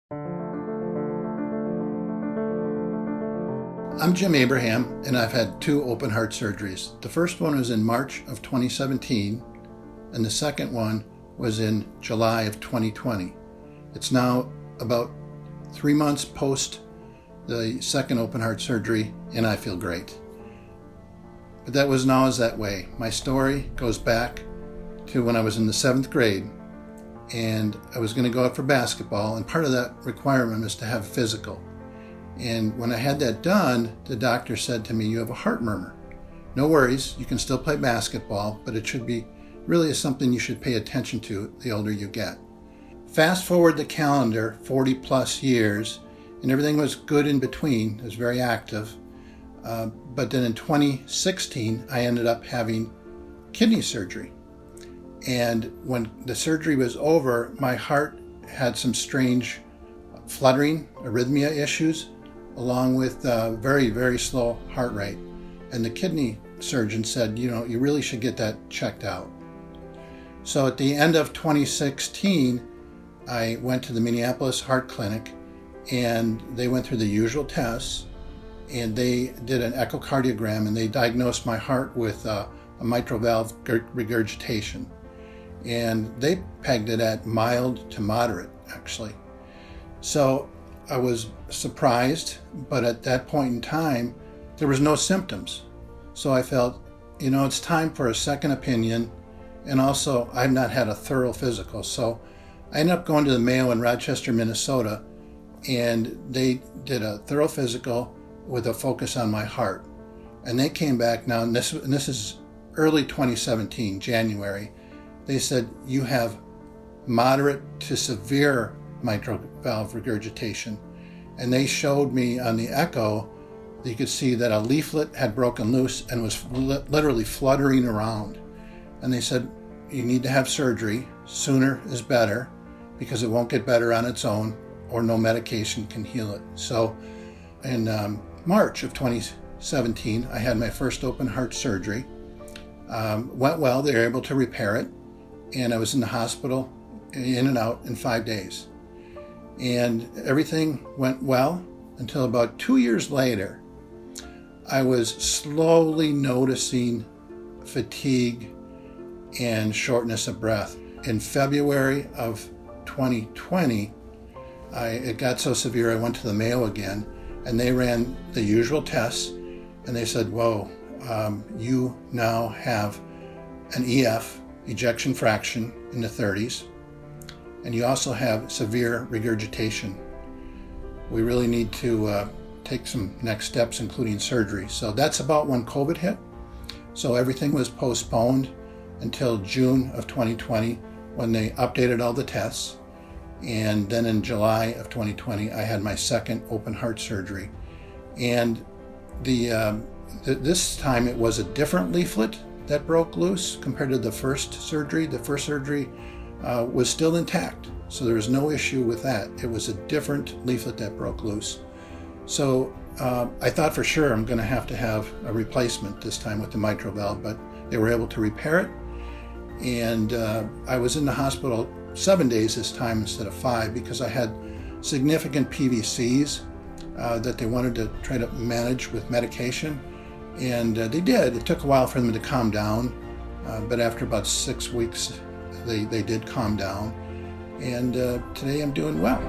I'm Jim Abraham, and I've had two open heart surgeries. The first one was in March of 2017, and the second one was in July of 2020. It's now about 3 months post the second open heart surgery, and I feel great. But that wasn't always that way. My story goes back to when I was in the 7th grade, and I was going to go out for basketball, and part of that requirement was to have a physical. And when I had that done, the doctor said to me, "You have a heart murmur. No worries, you can still play basketball, but it should be really something you should pay attention to the older you get." Fast forward the calendar 40 plus years, and everything was good in between. It was very active. But then in 2016, I ended up having kidney surgery. And when the surgery was over, my heart had some strange fluttering, arrhythmia issues, along with very, very slow heart rate. And the kidney surgeon said, you really should get that checked out. So at the end of 2016, I went to the Minneapolis Heart Clinic, and they went through the usual tests, and they did an echocardiogram, and they diagnosed my heart with a mitral valve regurgitation. And they pegged it at mild to moderate, actually. So I was surprised, but at that point in time, there was no symptoms. So I felt, it's time for a second opinion. And also, I've not had a thorough physical. So I ended up going to the Mayo in Rochester, Minnesota, and they did a thorough physical with a focus on my heart. And they came back now, and this is early 2017, January. They said, "You have moderate to severe mitral valve regurgitation." And they showed me on the echo that you could see that a leaflet had broken loose and was literally fluttering around. And they said, "You need to have surgery. Sooner is better, because it won't get better on its own, or no medication can heal it." So in March of 2017, I had my first open heart surgery. Went well. They were able to repair it. And I was in the hospital, in and out, in 5 days. And everything went well until about 2 years later, I was slowly noticing fatigue and shortness of breath. In February of 2020, it got so severe I went to the Mayo again, and they ran the usual tests, and they said, "Whoa, you now have an EF, ejection fraction, in the 30s, and you also have severe regurgitation. We really need to take some next steps, including surgery." So that's about when COVID hit. So everything was postponed until June of 2020, when they updated all the tests. And then in July of 2020, I had my second open heart surgery. And this time it was a different leaflet that broke loose compared to the first surgery. The first surgery was still intact, so there was no issue with that. It was a different leaflet that broke loose. So I thought for sure I'm going to have a replacement this time with the mitral valve, but they were able to repair it. And I was in the hospital 7 days this time instead of 5, because I had significant PVCs that they wanted to try to manage with medication. And they did. It took a while for them to calm down, but after about 6 weeks, they did calm down. And today I'm doing well.